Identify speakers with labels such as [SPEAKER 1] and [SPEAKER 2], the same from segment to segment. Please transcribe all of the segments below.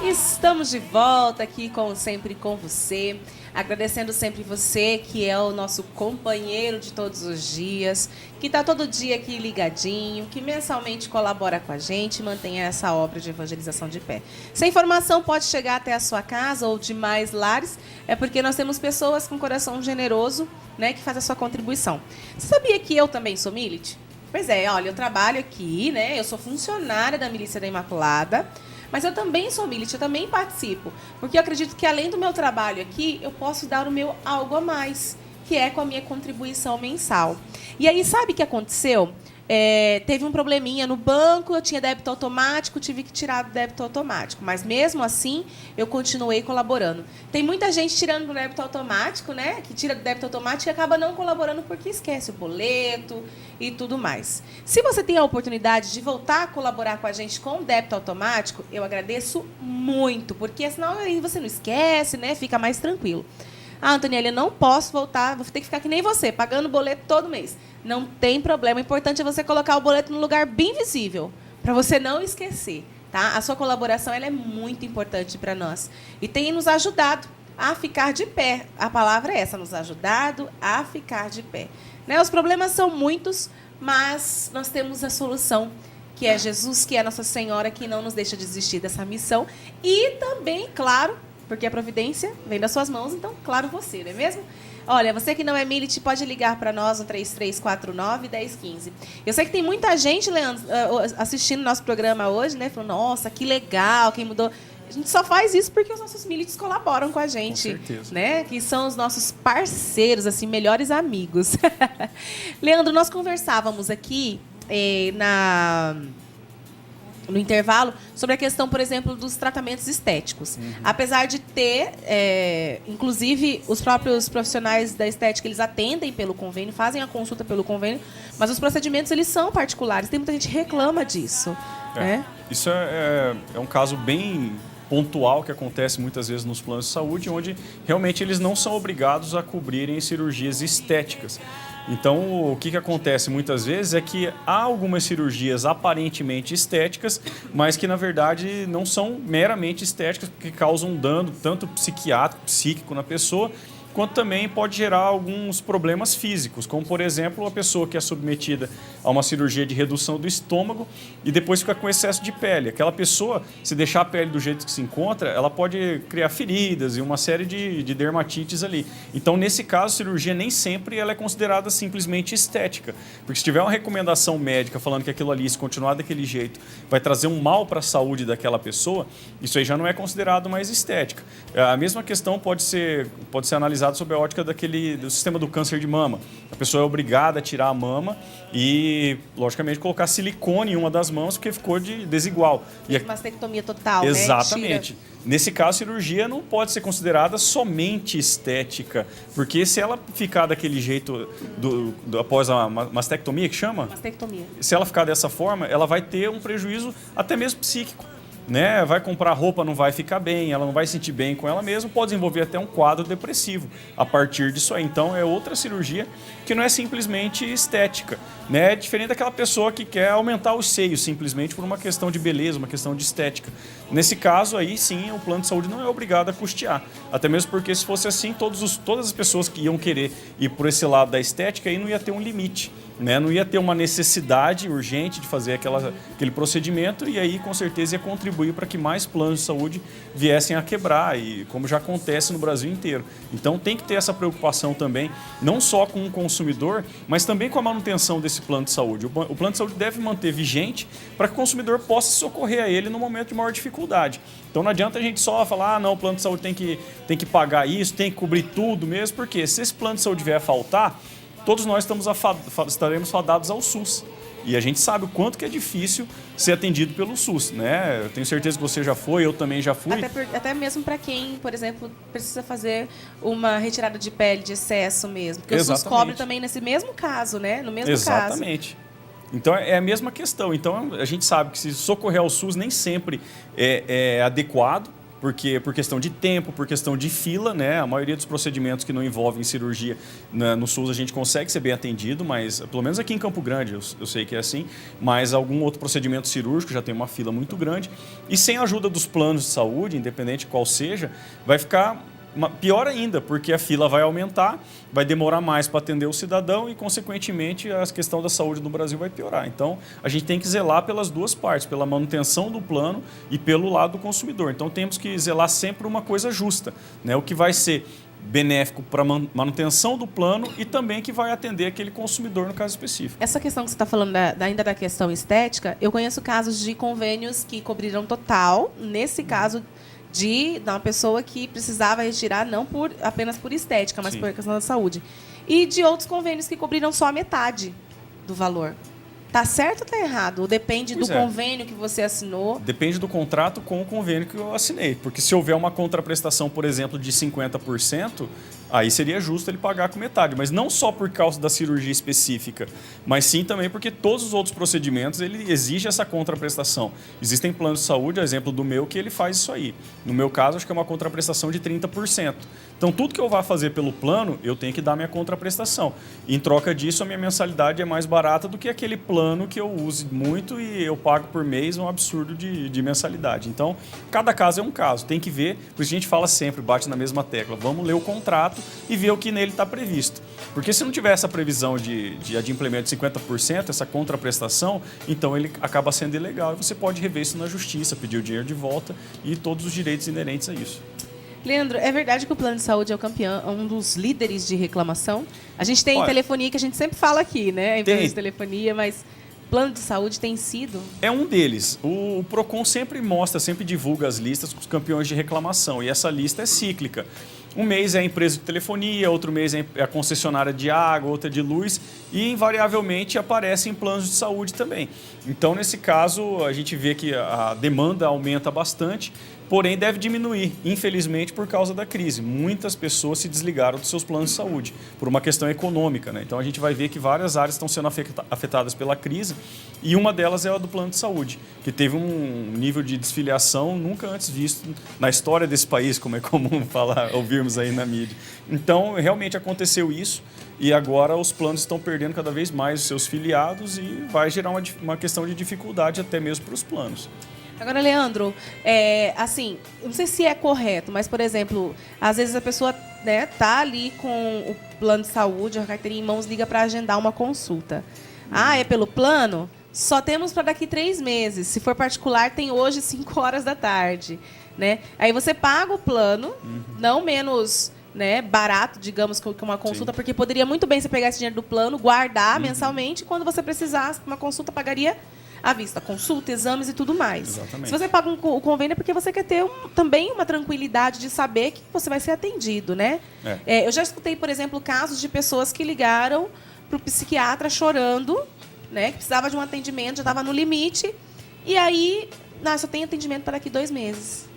[SPEAKER 1] Estamos de volta aqui, como sempre, com você. Agradecendo sempre você, que é o nosso companheiro de todos os dias, que está todo dia aqui ligadinho, que mensalmente colabora com a gente e mantém essa obra de evangelização de pé. Se a informação pode chegar até a sua casa ou de mais lares, é porque nós temos pessoas com coração generoso, né, que faz a sua contribuição. Você sabia que eu também sou milite? Pois é, olha, eu trabalho aqui, né, eu sou funcionária da Milícia da Imaculada, mas eu também sou milite, eu também participo. Porque eu acredito que, além do meu trabalho aqui, eu posso dar o meu algo a mais, que é com a minha contribuição mensal. E aí, sabe o que aconteceu? Teve um probleminha no banco, eu tinha débito automático, tive que tirar do débito automático. Mas, mesmo assim, eu continuei colaborando. Tem muita gente tirando do débito automático, né? Que tira do débito automático e acaba não colaborando porque esquece o boleto e tudo mais. Se você tem a oportunidade de voltar a colaborar com a gente com o débito automático, eu agradeço muito, porque senão aí você não esquece, né? Fica mais tranquilo. Ah, Antoniela, eu não posso voltar, vou ter que ficar que nem você, pagando o boleto todo mês. Não tem problema, o importante é você colocar o boleto num lugar bem visível, para você não esquecer. Tá? A sua colaboração ela é muito importante para nós e tem nos ajudado a ficar de pé. A palavra é essa, nos ajudado a ficar de pé. Né? Os problemas são muitos, mas nós temos a solução, que é Jesus, que é Nossa Senhora, que não nos deixa desistir dessa missão. E também, claro, porque a providência vem das suas mãos, então, claro, você, não é mesmo? Olha, você que não é milite, pode ligar para nós no 3349-1015. Eu sei que tem muita gente, Leandro, assistindo nosso programa hoje, né? Falando, nossa, que legal, quem mudou. A gente só faz isso porque os nossos milites colaboram com a gente. Com certeza. Né? Que são os nossos parceiros, assim, melhores amigos. Leandro, nós conversávamos aqui no intervalo, sobre a questão, por exemplo, dos tratamentos estéticos. Uhum. Apesar de ter, inclusive, os próprios profissionais da estética, eles atendem pelo convênio, fazem a consulta pelo convênio, mas os procedimentos, eles são particulares. Tem muita gente que reclama disso. Né?
[SPEAKER 2] Isso é um caso bem pontual que acontece muitas vezes nos planos de saúde, onde realmente eles não são obrigados a cobrirem cirurgias estéticas. Então, o que acontece muitas vezes é que há algumas cirurgias aparentemente estéticas, mas que, na verdade, não são meramente estéticas, porque causam dano tanto psiquiátrico, psíquico na pessoa, quanto também pode gerar alguns problemas físicos, como, por exemplo, a pessoa que é submetida a uma cirurgia de redução do estômago e depois fica com excesso de pele. Aquela pessoa, se deixar a pele do jeito que se encontra, ela pode criar feridas e uma série de dermatites ali. Então, nesse caso, a cirurgia nem sempre ela é considerada simplesmente estética, porque se tiver uma recomendação médica falando que aquilo ali, se continuar daquele jeito, vai trazer um mal para a saúde daquela pessoa, isso aí já não é considerado mais estética. A mesma questão pode ser analisada sob a ótica do sistema do câncer de mama. A pessoa é obrigada a tirar a mama e, logicamente, colocar silicone em uma das mãos porque ficou desigual.
[SPEAKER 1] E mastectomia total,
[SPEAKER 2] exatamente.
[SPEAKER 1] Né?
[SPEAKER 2] Nesse caso, a cirurgia não pode ser considerada somente estética, porque se ela ficar daquele jeito após a mastectomia, que chama?
[SPEAKER 1] Mastectomia.
[SPEAKER 2] Se ela ficar dessa forma, ela vai ter um prejuízo até mesmo psíquico. Né? Vai comprar roupa, não vai ficar bem, ela não vai se sentir bem com ela mesma, pode desenvolver até um quadro depressivo a partir disso aí. Então, é outra cirurgia que não é simplesmente estética. Né? É diferente daquela pessoa que quer aumentar os seios simplesmente por uma questão de beleza, uma questão de estética. Nesse caso aí, sim, o plano de saúde não é obrigado a custear. Até mesmo porque, se fosse assim, todas as pessoas que iam querer ir por esse lado da estética, aí não ia ter um limite. Né? Não ia ter uma necessidade urgente de fazer aquele procedimento e aí, com certeza, ia contribuir para que mais planos de saúde viessem a quebrar, e como já acontece no Brasil inteiro. Então, tem que ter essa preocupação também, não só com o consumidor, mas também com a manutenção desse plano de saúde. O plano de saúde deve manter vigente para que o consumidor possa socorrer a ele no momento de maior dificuldade. Então, não adianta a gente só falar, não, o plano de saúde tem que pagar isso, tem que cobrir tudo mesmo, porque se esse plano de saúde vier a faltar, todos nós estaremos fadados ao SUS. E a gente sabe o quanto que é difícil ser atendido pelo SUS, né? Eu tenho certeza que você já foi, eu também já fui.
[SPEAKER 1] Até mesmo para quem, por exemplo, precisa fazer uma retirada de pele de excesso mesmo. Porque exatamente. O SUS cobre também nesse mesmo caso, né? No mesmo caso.
[SPEAKER 2] Exatamente. Então, é a mesma questão. Então, a gente sabe que se socorrer ao SUS nem sempre é adequado, porque por questão de tempo, por questão de fila, né? A maioria dos procedimentos que não envolvem cirurgia, né, no SUS a gente consegue ser bem atendido, mas pelo menos aqui em Campo Grande eu sei que é assim, mas algum outro procedimento cirúrgico já tem uma fila muito grande e sem a ajuda dos planos de saúde, independente qual seja, vai ficar pior ainda, porque a fila vai aumentar, vai demorar mais para atender o cidadão e, consequentemente, a questão da saúde no Brasil vai piorar. Então, a gente tem que zelar pelas duas partes, pela manutenção do plano e pelo lado do consumidor. Então, temos que zelar sempre uma coisa justa, né? O que vai ser benéfico para a manutenção do plano e também que vai atender aquele consumidor no caso específico.
[SPEAKER 1] Essa questão que você está falando ainda da questão estética, eu conheço casos de convênios que cobriram total, nesse caso de uma pessoa que precisava retirar não apenas por estética, mas por questão da saúde. E de outros convênios que cobriram só a metade do valor. Tá certo ou tá errado? Ou depende do convênio que você assinou?
[SPEAKER 2] Depende do contrato com o convênio que eu assinei. Porque se houver uma contraprestação, por exemplo, de 50%, aí seria justo ele pagar com metade. Mas não só por causa da cirurgia específica, mas sim também porque todos os outros procedimentos ele exige essa contraprestação. Existem planos de saúde, a exemplo do meu, que ele faz isso aí. No meu caso, acho que é uma contraprestação de 30%. Então, tudo que eu vá fazer pelo plano, eu tenho que dar minha contraprestação. E, em troca disso, a minha mensalidade é mais barata do que aquele plano que eu use muito e eu pago por mês um absurdo de mensalidade. Então, cada caso é um caso. Tem que ver, por isso a gente fala sempre, bate na mesma tecla. Vamos ler o contrato e ver o que nele está previsto. Porque se não tiver essa previsão de adimplemento de 50%, essa contraprestação, então ele acaba sendo ilegal e você pode rever isso na justiça, pedir o dinheiro de volta e todos os direitos inerentes a isso.
[SPEAKER 1] Leandro, é verdade que o plano de saúde é o campeão, é um dos líderes de reclamação? A gente tem telefonia que a gente sempre fala aqui, né? A empresa de telefonia, mas plano de saúde tem sido?
[SPEAKER 2] É um deles. O PROCON sempre mostra, sempre divulga as listas com os campeões de reclamação. E essa lista é cíclica. Um mês é a empresa de telefonia, outro mês é a concessionária de água, outra de luz. E, invariavelmente, aparecem planos de saúde também. Então, nesse caso, a gente vê que a demanda aumenta bastante. Porém, deve diminuir, infelizmente, por causa da crise. Muitas pessoas se desligaram dos seus planos de saúde, por uma questão econômica, né? Então, a gente vai ver que várias áreas estão sendo afetadas pela crise, e uma delas é a do plano de saúde, que teve um nível de desfiliação nunca antes visto na história desse país, como é comum ouvirmos aí na mídia. Então, realmente aconteceu isso, e agora os planos estão perdendo cada vez mais os seus filiados e vai gerar uma questão de dificuldade até mesmo para os planos.
[SPEAKER 1] Agora, Leandro, assim, não sei se é correto, mas, por exemplo, às vezes a pessoa, né, tá ali com o plano de saúde, a carteirinha em mãos, liga para agendar uma consulta. Ah, é pelo plano? Só temos para daqui 3 meses. Se for particular, tem hoje 5 horas da tarde. Né? Aí você paga o plano, não menos, né, barato, digamos, que uma consulta, porque poderia muito bem você pegar esse dinheiro do plano, guardar mensalmente, e quando você precisasse uma consulta, pagaria à vista, consulta, exames e tudo mais.
[SPEAKER 2] Exatamente.
[SPEAKER 1] Se você paga o convênio é porque você quer ter também uma tranquilidade de saber que você vai ser atendido, né? Eu já escutei, por exemplo, casos de pessoas que ligaram para o psiquiatra chorando, né, que precisava de um atendimento, já estava no limite, e aí, só tem atendimento para daqui 2 meses.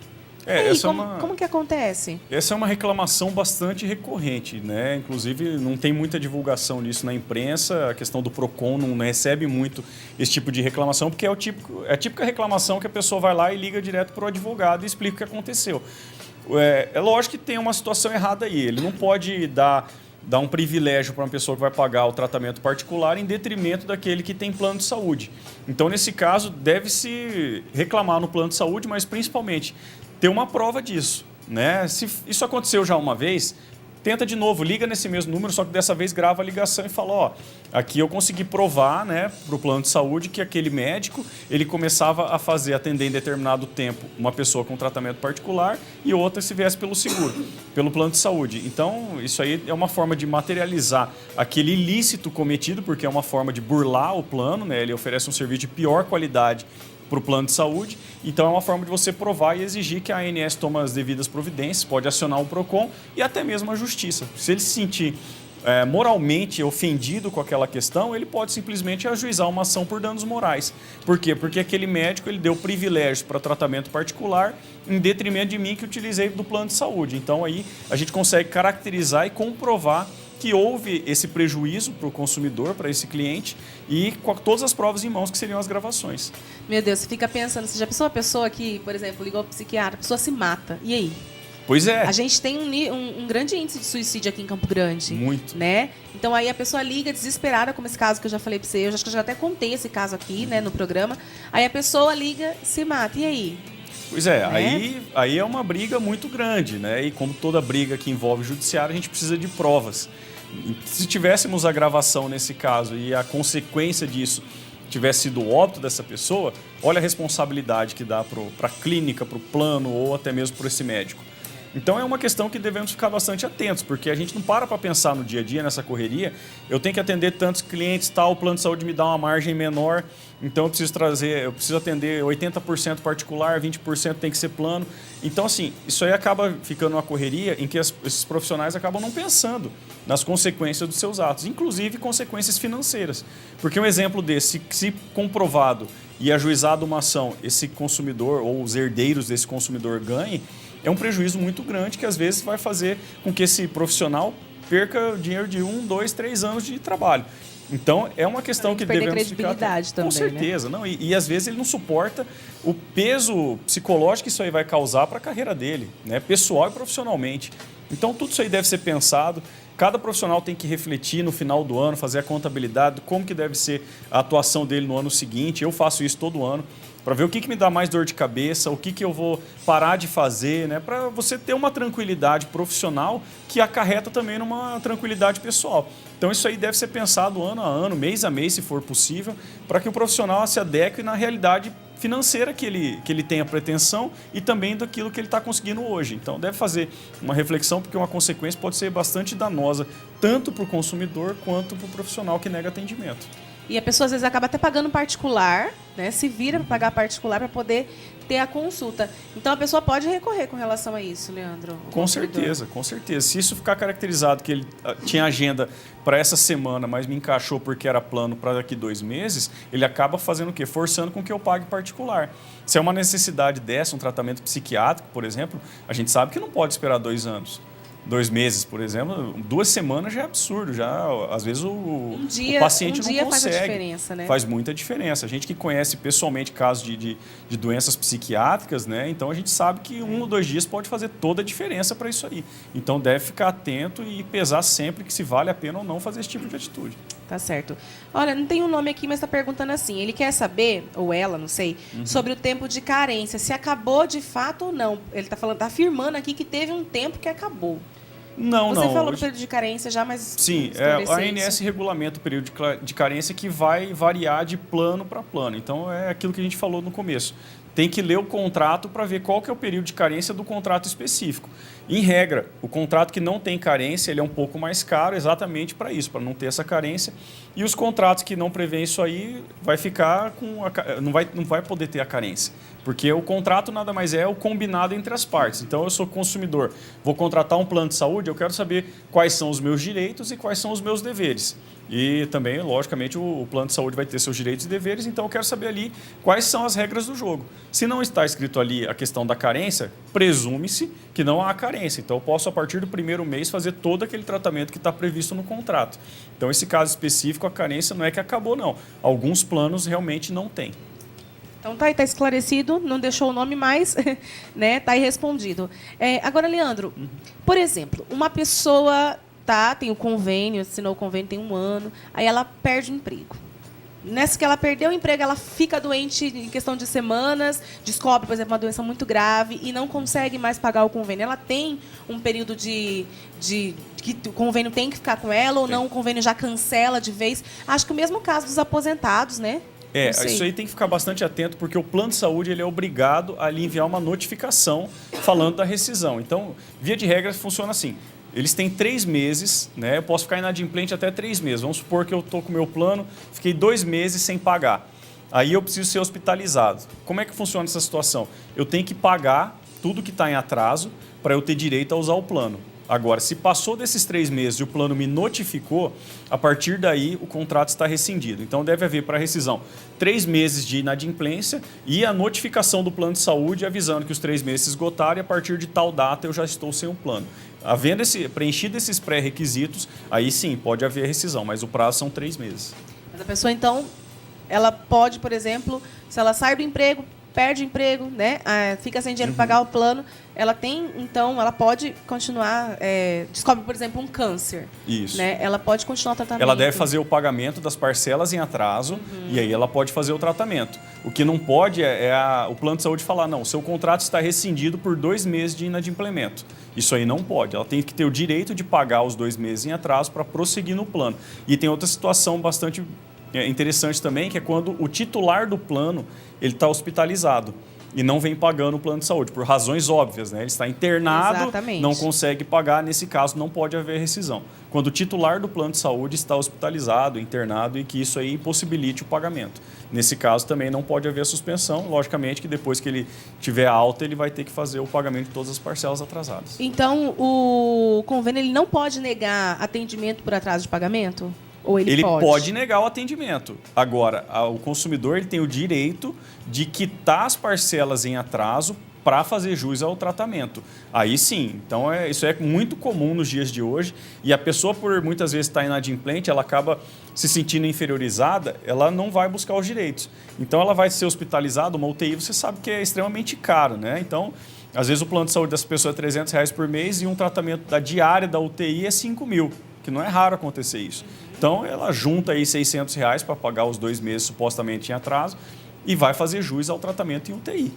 [SPEAKER 1] Aí, como que acontece?
[SPEAKER 2] Essa é uma reclamação bastante recorrente, né? Inclusive, não tem muita divulgação nisso na imprensa. A questão do PROCON não recebe muito esse tipo de reclamação, porque é a típica reclamação que a pessoa vai lá e liga direto para o advogado e explica o que aconteceu. É lógico que tem uma situação errada aí. Ele não pode dar um privilégio para uma pessoa que vai pagar o tratamento particular em detrimento daquele que tem plano de saúde. Então, nesse caso, deve-se reclamar no plano de saúde, mas principalmente ter uma prova disso, né? Se isso aconteceu já uma vez, tenta de novo, liga nesse mesmo número, só que dessa vez grava a ligação e fala, aqui eu consegui provar, né, para o plano de saúde que aquele médico, ele começava a atender em determinado tempo uma pessoa com tratamento particular e outra se viesse pelo seguro, pelo plano de saúde. Então, isso aí é uma forma de materializar aquele ilícito cometido, porque é uma forma de burlar o plano, né? Ele oferece um serviço de pior qualidade para o plano de saúde, então é uma forma de você provar e exigir que a ANS tome as devidas providências, pode acionar o PROCON e até mesmo a justiça. Se ele se sentir moralmente ofendido com aquela questão, ele pode simplesmente ajuizar uma ação por danos morais. Por quê? Porque aquele médico ele deu privilégios para tratamento particular em detrimento de mim que utilizei do plano de saúde. Então aí a gente consegue caracterizar e comprovar que houve esse prejuízo para o consumidor, para esse cliente, e com todas as provas em mãos, que seriam as gravações.
[SPEAKER 1] Meu Deus, você fica pensando, você já pensou uma pessoa que, por exemplo, ligou para o psiquiatra, a pessoa se mata, e aí?
[SPEAKER 2] Pois é.
[SPEAKER 1] A gente tem um grande índice de suicídio aqui em Campo Grande.
[SPEAKER 2] Muito.
[SPEAKER 1] Né? Então aí a pessoa liga desesperada, como esse caso que eu já falei para você, eu acho que eu já até contei esse caso aqui, né, no programa. Aí a pessoa liga, se mata, e aí?
[SPEAKER 2] Pois é,
[SPEAKER 1] Né?
[SPEAKER 2] aí é uma briga muito grande, né? E como toda briga que envolve o judiciário, a gente precisa de provas. Se tivéssemos a gravação nesse caso e a consequência disso tivesse sido o óbito dessa pessoa, olha a responsabilidade que dá para a clínica, para o plano ou até mesmo para esse médico. Então é uma questão que devemos ficar bastante atentos, porque a gente não para pensar no dia a dia, nessa correria. Eu tenho que atender tantos clientes, tal, o plano de saúde me dá uma margem menor, então eu preciso atender 80% particular, 20% tem que ser plano. Então, assim, isso aí acaba ficando uma correria em que esses profissionais acabam não pensando nas consequências dos seus atos, inclusive consequências financeiras. Porque um exemplo desse, se comprovado e ajuizado uma ação, esse consumidor ou os herdeiros desse consumidor ganhem, é um prejuízo muito grande que às vezes vai fazer com que esse profissional perca dinheiro de 1, 2, 3 anos de trabalho. Então, é uma questão que devemos
[SPEAKER 1] credibilidade
[SPEAKER 2] ficar...
[SPEAKER 1] também,
[SPEAKER 2] Com certeza. Né? Não, e às vezes ele não suporta o peso psicológico que isso aí vai causar para a carreira dele, né? Pessoal e profissionalmente. Então, tudo isso aí deve ser pensado. Cada profissional tem que refletir no final do ano, fazer a contabilidade de como que deve ser a atuação dele no ano seguinte. Eu faço isso todo ano, para ver o que me dá mais dor de cabeça, o que eu vou parar de fazer, né? Para você ter uma tranquilidade profissional que acarreta também numa tranquilidade pessoal. Então isso aí deve ser pensado ano a ano, mês a mês, se for possível, para que o profissional se adeque na realidade financeira que ele tenha pretensão e também daquilo que ele está conseguindo hoje. Então deve fazer uma reflexão, porque uma consequência pode ser bastante danosa, tanto para o consumidor quanto para o profissional que nega atendimento.
[SPEAKER 1] E a pessoa às vezes acaba até pagando particular, né? Se vira para pagar particular para poder ter a consulta. Então a pessoa pode recorrer com relação a isso, Leandro?
[SPEAKER 2] Com certeza, com certeza. Se isso ficar caracterizado que ele tinha agenda para essa semana, mas me encaixou porque era plano para daqui 2 meses, ele acaba fazendo o quê? Forçando com que eu pague particular. Se é uma necessidade dessa, um tratamento psiquiátrico, por exemplo, a gente sabe que não pode esperar 2 anos. 2 meses, por exemplo, 2 semanas já é absurdo. Já, às vezes o paciente não consegue.
[SPEAKER 1] Faz a diferença, né?
[SPEAKER 2] Faz muita diferença. A gente que conhece pessoalmente casos de doenças psiquiátricas, né? Então a gente sabe que 1 ou 2 dias pode fazer toda a diferença para isso aí. Então deve ficar atento e pesar sempre que se vale a pena ou não fazer esse tipo de atitude.
[SPEAKER 1] Tá certo. Olha, não tem um nome aqui, mas está perguntando assim. Ele quer saber, ou ela, não sei, sobre o tempo de carência. Se acabou de fato ou não. Ele está falando, tá afirmando aqui que teve um tempo que acabou.
[SPEAKER 2] Não,
[SPEAKER 1] Você
[SPEAKER 2] não.
[SPEAKER 1] falou do período de carência já, mas...
[SPEAKER 2] Sim, a ANS regulamenta o período de carência que vai variar de plano para plano. Então, é aquilo que a gente falou no começo. Tem que ler o contrato para ver qual que é o período de carência do contrato específico. Em regra, o contrato que não tem carência, ele é um pouco mais caro exatamente para isso, para não ter essa carência. E os contratos que não prevêem isso aí, vai ficar com não vai poder ter a carência. Porque o contrato nada mais é o combinado entre as partes. Então, eu sou consumidor, vou contratar um plano de saúde, eu quero saber quais são os meus direitos e quais são os meus deveres. E também, logicamente, o plano de saúde vai ter seus direitos e deveres, então eu quero saber ali quais são as regras do jogo. Se não está escrito ali a questão da carência, presume-se que não há carência. Então eu posso, a partir do 1º mês, fazer todo aquele tratamento que está previsto no contrato. Então, esse caso específico, a carência não é que acabou, não. Alguns planos realmente não têm.
[SPEAKER 1] Então tá aí, tá esclarecido, não deixou o nome mais, né? Tá aí respondido. Agora, Leandro, por exemplo, uma pessoa... tem o convênio, assinou o convênio tem 1 ano, aí ela perde o emprego. Nessa que ela perdeu o emprego, ela fica doente em questão de semanas, descobre, por exemplo, uma doença muito grave e não consegue mais pagar o convênio. Ela tem um período de que o convênio tem que ficar com ela ou não, o convênio já cancela de vez. Acho que o mesmo caso dos aposentados, né?
[SPEAKER 2] Isso aí tem que ficar bastante atento, porque o plano de saúde ele é obrigado a lhe enviar uma notificação falando da rescisão. Então, via de regra, funciona assim. Eles têm 3 meses, né? Eu posso ficar inadimplente até 3 meses. Vamos supor que eu estou com o meu plano, fiquei 2 meses sem pagar. Aí eu preciso ser hospitalizado. Como é que funciona essa situação? Eu tenho que pagar tudo que está em atraso para eu ter direito a usar o plano. Agora, se passou desses 3 meses e o plano me notificou, a partir daí o contrato está rescindido. Então deve haver para rescisão 3 meses de inadimplência e a notificação do plano de saúde avisando que os 3 meses se esgotaram e a partir de tal data eu já estou sem um plano. Havendo preenchido esses pré-requisitos, aí sim, pode haver rescisão, mas o prazo são 3 meses.
[SPEAKER 1] Mas a pessoa, então, ela pode, por exemplo, se ela sai do emprego, perde o emprego, né? Fica sem dinheiro para pagar o plano, ela tem, então, ela pode continuar, descobre, por exemplo, um câncer.
[SPEAKER 2] Isso.
[SPEAKER 1] Né? Ela pode continuar o tratamento.
[SPEAKER 2] Ela deve fazer o pagamento das parcelas em atraso e aí ela pode fazer o tratamento. O que não pode o plano de saúde falar, não, o seu contrato está rescindido por 2 meses de inadimplemento. Isso aí não pode. Ela tem que ter o direito de pagar os 2 meses em atraso para prosseguir no plano. E tem outra situação bastante interessante também, que é quando o titular do plano ele está hospitalizado e não vem pagando o plano de saúde, por razões óbvias, né? Ele está internado,
[SPEAKER 1] Exatamente.
[SPEAKER 2] não consegue pagar, nesse caso não pode haver rescisão. Quando o titular do plano de saúde está hospitalizado, internado e que isso aí impossibilite o pagamento. Nesse caso também não pode haver suspensão, logicamente que depois que ele tiver alta, ele vai ter que fazer o pagamento de todas as parcelas atrasadas.
[SPEAKER 1] Então, o convênio ele não pode negar atendimento por atraso de pagamento? Ou ele
[SPEAKER 2] pode negar o atendimento. Agora, o consumidor ele tem o direito de quitar as parcelas em atraso para fazer jus ao tratamento. Aí sim. Então, isso é muito comum nos dias de hoje. E a pessoa, por muitas vezes estar inadimplente, ela acaba se sentindo inferiorizada, ela não vai buscar os direitos. Então, ela vai ser hospitalizada, uma UTI, você sabe que é extremamente caro, né? Então, às vezes o plano de saúde dessa pessoa é R$300 por mês e um tratamento da diária da UTI é 5 mil, que não é raro acontecer isso. Então, ela junta aí R$600 para pagar os 2 meses supostamente em atraso e vai fazer jus ao tratamento em UTI.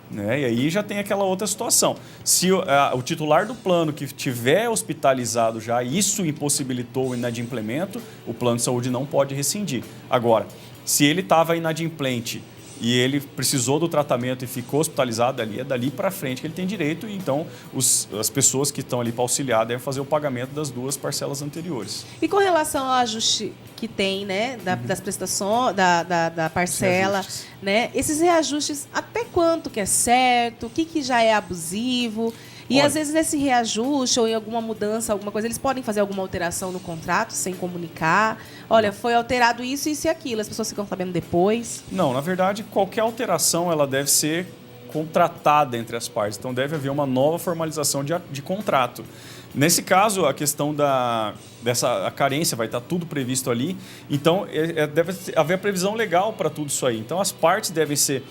[SPEAKER 2] Né? E aí já tem aquela outra situação. Se o titular do plano que estiver hospitalizado já, isso impossibilitou o inadimplemento, o plano de saúde não pode rescindir. Agora, se ele estava inadimplente e ele precisou do tratamento e ficou hospitalizado, é dali para frente que ele tem direito, e então as pessoas que estão ali para auxiliar devem fazer o pagamento das 2 parcelas anteriores.
[SPEAKER 1] E com relação ao ajuste que tem, né, das prestações, da parcela, né, esses reajustes, até quanto que é certo, o que já é abusivo? E às vezes nesse reajuste ou em alguma mudança, alguma coisa, eles podem fazer alguma alteração no contrato sem comunicar. Olha, foi alterado isso, isso e aquilo. As pessoas ficam sabendo depois.
[SPEAKER 2] Não, na verdade, qualquer alteração ela deve ser contratada entre as partes. Então deve haver uma nova formalização de contrato. Nesse caso, a questão dessa carência vai estar tudo previsto ali. Então deve haver a previsão legal para tudo isso aí. Então as partes devem ser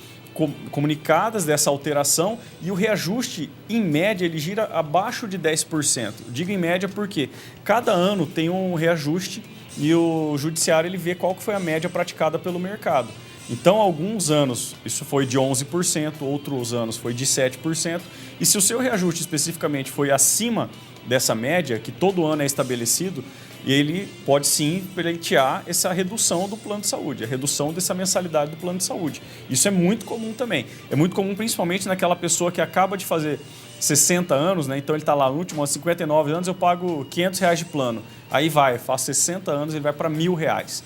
[SPEAKER 2] comunicadas dessa alteração e o reajuste, em média, ele gira abaixo de 10%. Digo em média porque cada ano tem um reajuste e o judiciário ele vê qual que foi a média praticada pelo mercado. Então, alguns anos isso foi de 11%, outros anos foi de 7%. E se o seu reajuste especificamente foi acima dessa média, que todo ano é estabelecido, ele pode sim pleitear essa redução do plano de saúde, a redução dessa mensalidade do plano de saúde. Isso é muito comum também. É muito comum principalmente naquela pessoa que acaba de fazer 60 anos, né? Então ele está lá no último, aos 59 anos, eu pago R$500 de plano. Aí faz 60 anos, ele vai para R$1.000.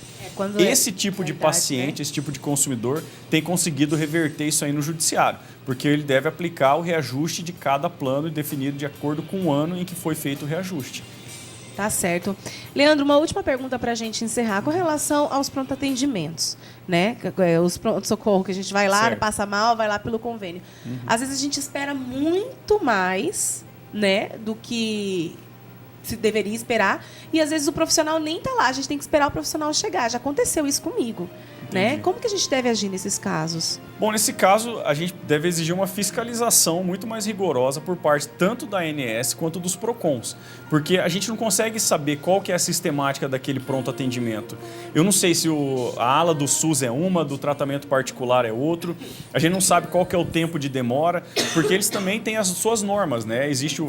[SPEAKER 2] Esse tipo de paciente, né? Esse tipo de consumidor tem conseguido reverter isso aí no judiciário, porque ele deve aplicar o reajuste de cada plano definido de acordo com o ano em que foi feito o reajuste.
[SPEAKER 1] Tá certo. Leandro, uma última pergunta para a gente encerrar com relação aos pronto-atendimentos, né? Os pronto-socorro que a gente vai lá, certo, passa mal, vai lá pelo convênio. Às vezes a gente espera muito mais, né, do que se deveria esperar, e às vezes o profissional nem está lá, a gente tem que esperar o profissional chegar. Já aconteceu isso comigo. Né? Como que a gente deve agir nesses casos?
[SPEAKER 2] Bom, nesse caso, a gente deve exigir uma fiscalização muito mais rigorosa por parte tanto da ANS quanto dos PROCONs, porque a gente não consegue saber qual que é a sistemática daquele pronto atendimento. Eu não sei se a ala do SUS é uma, do tratamento particular é outro, a gente não sabe qual que é o tempo de demora, porque eles também têm as suas normas, né? Existe o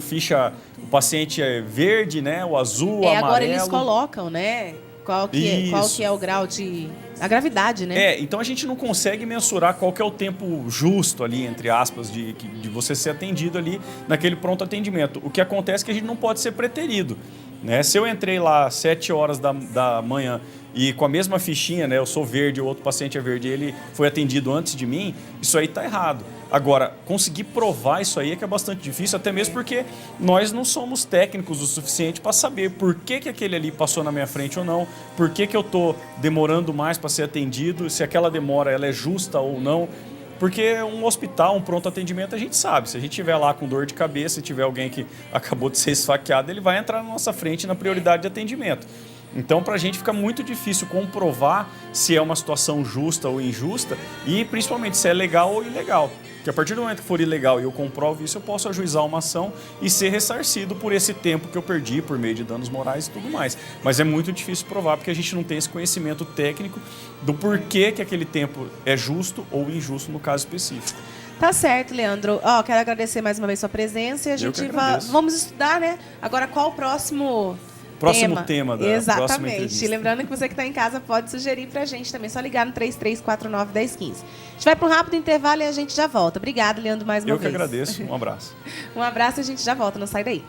[SPEAKER 2] paciente é verde, né? O azul, o amarelo.
[SPEAKER 1] Agora eles colocam, né? Qual que é o grau de... A gravidade, né?
[SPEAKER 2] Então a gente não consegue mensurar qual que é o tempo justo ali, entre aspas, de você ser atendido ali naquele pronto atendimento. O que acontece é que a gente não pode ser preterido, né? Se eu entrei lá às 7 horas da manhã e com a mesma fichinha, né, eu sou verde, o outro paciente é verde, ele foi atendido antes de mim, isso aí está errado. Agora, conseguir provar isso aí é que é bastante difícil, até mesmo porque nós não somos técnicos o suficiente para saber por que aquele ali passou na minha frente ou não, por que eu estou demorando mais para ser atendido, se aquela demora ela é justa ou não. Porque um hospital, um pronto atendimento, a gente sabe. Se a gente estiver lá com dor de cabeça, se tiver alguém que acabou de ser esfaqueado, ele vai entrar na nossa frente na prioridade de atendimento. Então, para a gente fica muito difícil comprovar se é uma situação justa ou injusta e, principalmente, se é legal ou ilegal. Porque a partir do momento que for ilegal e eu comprovo isso, eu posso ajuizar uma ação e ser ressarcido por esse tempo que eu perdi por meio de danos morais e tudo mais. Mas é muito difícil provar porque a gente não tem esse conhecimento técnico do porquê que aquele tempo é justo ou injusto no caso específico.
[SPEAKER 1] Tá certo, Leandro. Quero agradecer mais uma vez sua presença e a gente vamos estudar, né? Agora, qual o próximo
[SPEAKER 2] tema da próxima entrevista.
[SPEAKER 1] Lembrando que você que está em casa pode sugerir para a gente também. Só ligar no 3349-1015. A gente vai para um rápido intervalo e a gente já volta. Obrigada, Leandro, mais uma vez.
[SPEAKER 2] Eu que agradeço. Um abraço.
[SPEAKER 1] Um abraço e a gente já volta. Não sai daí.